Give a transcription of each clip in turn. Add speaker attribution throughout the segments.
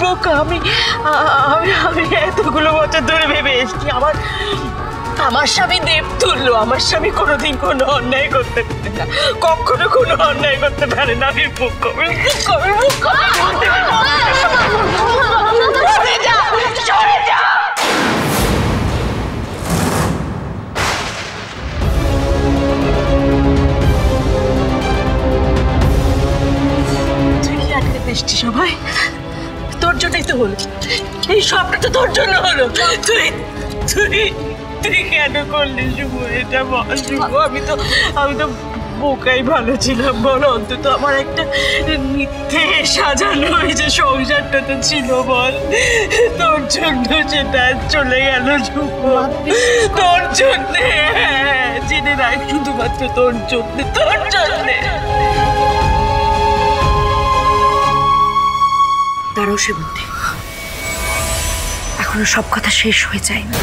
Speaker 1: বোকা। আমি এতগুলো বছর ধরে ভেবে এসছি আমার স্বামী দেবতুল্য, আমার স্বামী কোনোদিন কোনো অন্যায় করতে পারে না, কখনো কোনো অন্যায় করতে পারে না। আমি বোকা, সবাই তোর জন্যই তো হলো, এই সবটা তো তোর জন্য হলো। তুই তুই তুই কেন করলি শুভ এটা বল শুভ? আমি তো বোকাই ভালো ছিলাম বল। অন্তত আমার একটা মিথ্যে সাজানো এই যে সংসারটা তো ছিল বল, তোর জন্য সেটা চলে গেল শুভ, তোর জন্যে। জেনে রাখ, শুধুমাত্র তোর জন্যে, তোর জন্যে।
Speaker 2: দাঁড়াও সেবন্তী, এখনো সব কথা শেষ হয়ে যায়নি।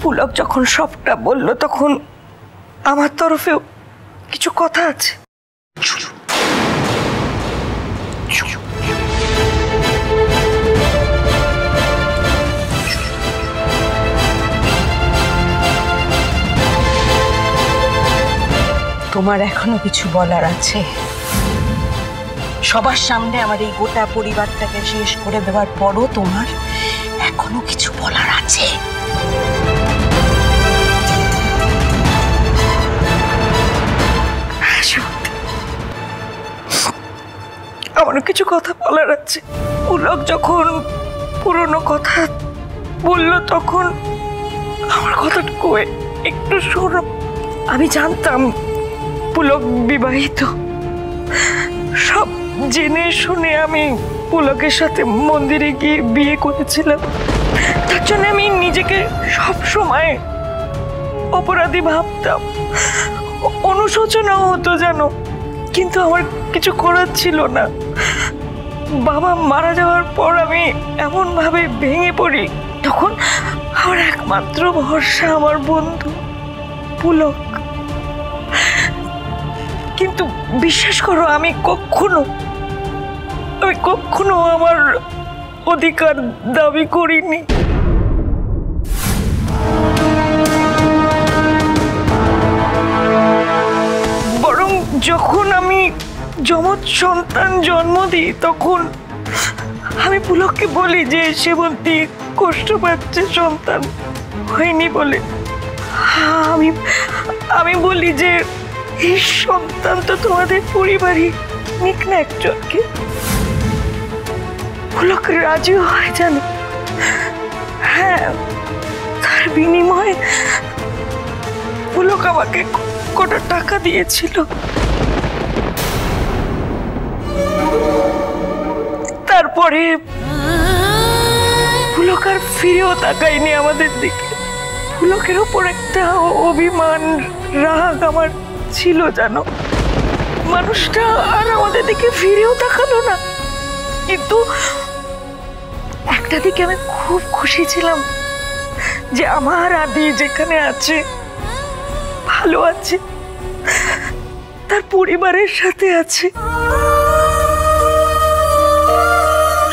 Speaker 2: পুলক যখন সবটা বলল তখন আমার তরফেও কিছু কথা আছে।
Speaker 1: তোমার এখনো কিছু বলার আছে? সবার সামনে আমার এই গোটা পরিবারটাকে শেষ করে দেওয়ার পরও তোমার এখনো কিছু বলার আছে?
Speaker 2: আমারও কিছু কথা বলার আছে। পুলক যখন পুরনো কথা বলল তখন আমার কথাটুকু একটু শোনো। আমি জানতাম পুলক বিবাহিত, সব জেনে শুনে আমি পুলকের সাথে মন্দিরে গিয়ে বিয়ে করেছিলাম। তার জন্য আমি নিজেকে সব সময় অপরাধী ভাবতাম, অনুশোচনাও হতো জানো, কিন্তু আমার কিছু করার ছিল না। বাবা মারা যাওয়ার পর আমি এমন ভাবে ভেঙে পড়ি, তখন আমার একমাত্র ভরসা আমার বন্ধু পুলক। কিন্তু বিশ্বাস করো, আমি কখনো আমার অধিকার দাবি করিনি। বরং যখন আমি যমজ সন্তান জন্ম দিই তখন আমি পুলককে বলি যে সেবন্তী কষ্ট পাচ্ছে সন্তান হয়নি বলে। আমি বলি যে এই সন্তান তো তোমাদের পরিবারই, নিক না একজনকে। পুলক রাজি হয় জানো। হ্যাঁ, তার বিনিময়ে পুলক আমাকে কত টাকা দিয়েছিল। তারপরে পুলক আর ফিরেও তাকায়নি আমাদের দিকে। পুলকের ওপর একটা অভিমান, রাগ আমার ছিল জানো। মানুষটা আর আমাদের দিকে ফিরেও তাকালো না। কিন্তু একটা দিকে আমি খুব খুশি ছিলাম যে আমার আদি যেখানে আছে, ভালো আছে, তার পরিবারের সাথে আছে।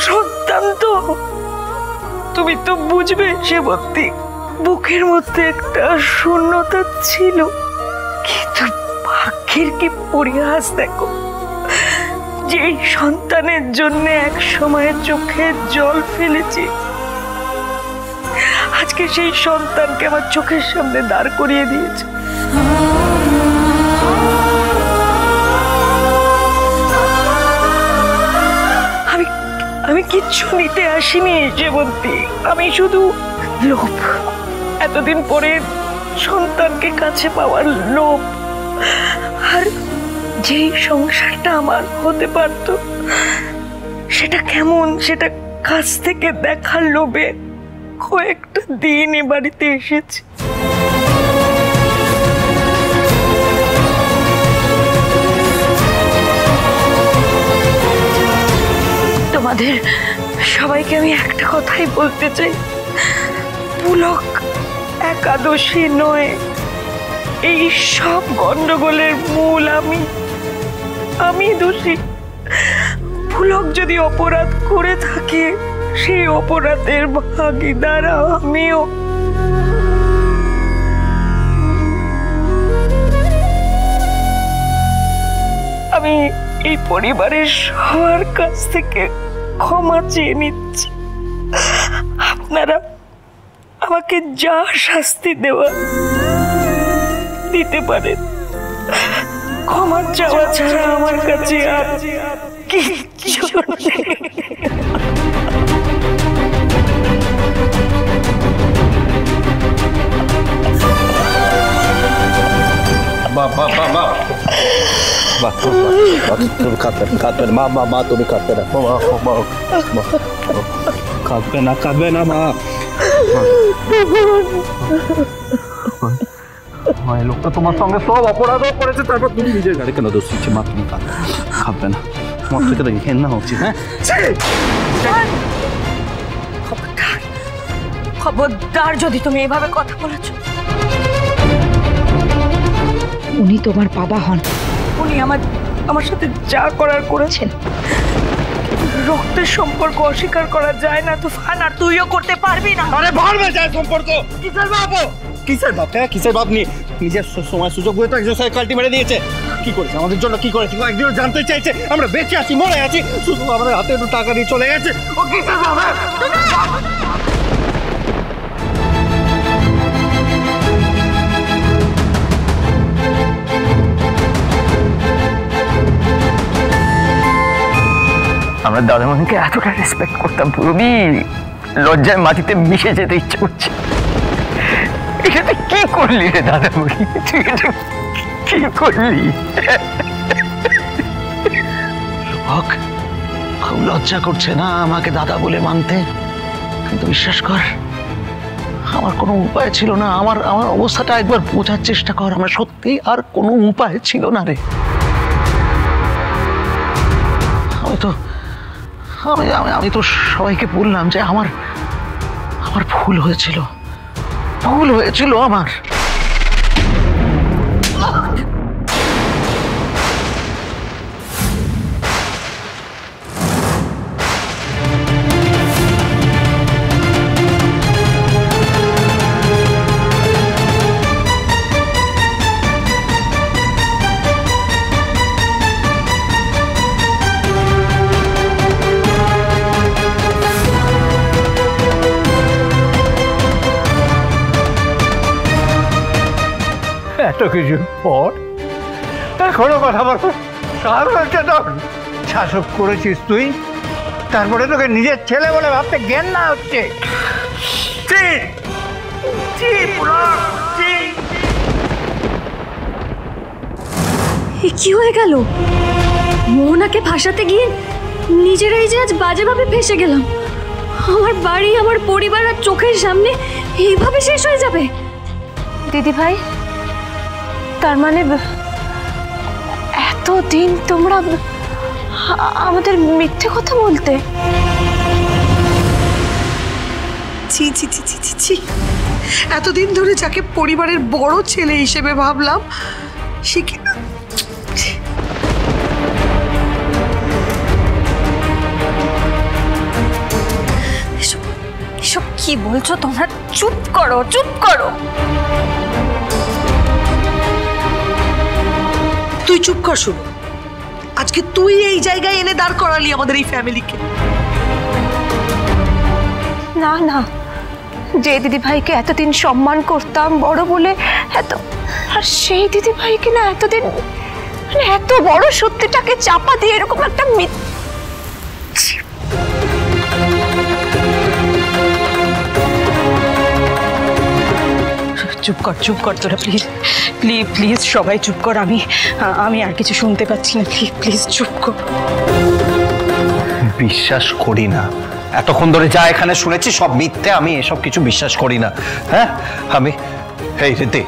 Speaker 2: সন্তান তো তুমি তো বুঝবে সেবন্তী, বুকের মধ্যে একটা শূন্যতা ছিল। কিন্তু ভাগ্যের কি পরিহাস দেখো, যে সন্তানের জন্য এক সময় চোখে জল ফেলেছি, আজকে সেই সন্তানকে আমার চোখের সামনে দাঁড় করিয়ে দিয়েছে। আমি কিচ্ছু নিতে আসিনি সেবন্তী, আমি শুধু লোভ, এতদিন পরে সন্তানকে কাছে পাওয়ার লোভ, আর যেই সংসারটা আমার হতে পারত সেটা কেমন সেটা কাছ থেকে দেখার লোভে কয়েকটা দিন এ বাড়িতে এসেছি। তোমাদের সবাইকে আমি একটা কথাই বলতে চাই, পুলক একাদশী নয়, এই সব গন্ডগোলের মূল আমি দোষী। পুলক যদি অপরাধ করে থাকে সেই অপরাধের ভাগিদার আমিও। আমি এই পরিবারের সবার কাছ থেকে ক্ষমা চেয়ে নিচ্ছি। আপনারা আমাকে যা শাস্তি দেওয়া দিতে পারেন, ক্ষমা চাওয়া ছাড়া আমার কাছে আর কিছু নেই।
Speaker 3: কাঁদবে না মা। লোকটা তোমার সঙ্গে সব অপরাধও করেছে, তারপর তুমি নিজের গাড়ি কেন দোষ দিচ্ছে? মা তুমি কাঁদবে না, মত থেকে দেখি ঘেন্না হচ্ছে। হ্যাঁ
Speaker 2: খবরদার যদি তুমি এভাবে কথা বলেছ।
Speaker 4: উনি তোমার বাবা হন।
Speaker 2: উনি আমার সাথে যা করার করেছেন। রক্তের সম্পর্ক অস্বীকার করা যায় না তুফান, আর তুইও করতে পারবি না।
Speaker 3: আরে ভাড়বে যায় সম্পর্ক। কিসের বাপ? কিসের বাপ? হ্যাঁ কিসের বাপ নিয়ে নিজের সময় সুযোগ বুঝে তো একজন কাল্টি মেরে দিয়েছে। কি করেছে আমাদের জন্য? কি করেছে? একদিনও জানতে চাইছে আমরা বেঁচে আছি মরে আছি, শুধু আমাদের হাতে একটু টাকা দিয়ে চলে গেছে। ও কিসের বাপ?
Speaker 5: আমরা দাদামণিকে এতটা রেসপেক্ট করতাম, পুরোবি লজ্জায় মাটিতে মিশে যেতে ইচ্ছে করছে। এটা তুই কি করলি রে দাদামণি? তুই এটা কি করলি? খুব লজ্জা করছে না আমাকে দাদা বলে মানতে, কিন্তু বিশ্বাস কর আমার কোনো উপায় ছিল না। আমার অবস্থাটা একবার বোঝার চেষ্টা কর। আমার সত্যি আর কোনো উপায় ছিল না রে। আমি তো সবাইকে বললাম যে আমার ভুল হয়েছিল আমার।
Speaker 3: এত কিছুর পর এখনো কথা বলবো? শাসক করেছিস তুই, তারপরে তোকে নিজের ছেলে বলে ভাবতে জ্ঞান না হচ্ছে।
Speaker 6: কি হয়ে গেল? মোহনাকে ফাঁসাতে গিয়ে নিজেরাই যে আজ বাজেভাবে ফেসে গেলাম। আমার বাড়ি, আমার পরিবার আর চোখের সামনে এইভাবে শেষ হয়ে যাবে। দিদি ভাই, তার মানে এতদিন তোমরা আমাদের মিথ্যে কথা বলতে?
Speaker 7: ছি ছি ছি ছি ছি ছি, এতদিন ধরে যাকে পরিবারের বড় ছেলে হিসেবে ভাবলাম সে কি
Speaker 6: এসব কি বলছো তোমরা? চুপ করো, চুপ করো।
Speaker 7: তুই চুপ কর। শুনো, আজকে তুই এই জায়গায় এনে দাঁড় করালি আমাদের এই ফ্যামিলিকে।
Speaker 6: না না, যে দিদি ভাইকে এতদিন সম্মান করতাম বড় বলে এত, আর সেই দিদি ভাইকে না এতদিন মানে এত বড় সত্যিটাকে চাপা দিয়ে এরকম একটা
Speaker 2: চুপ কর তোরা, প্লিজ প্লিজ প্লিজ সবাই চুপ কর। আমি আর কিছু শুনতে পাচ্ছি না, প্লিজ চুপ কর।
Speaker 5: বিশ্বাস করি না, এতক্ষণ ধরে যা এখানে শুনেছি সব মিথ্যে। আমি এসব কিছু বিশ্বাস করি না। হ্যাঁ আমি এই রে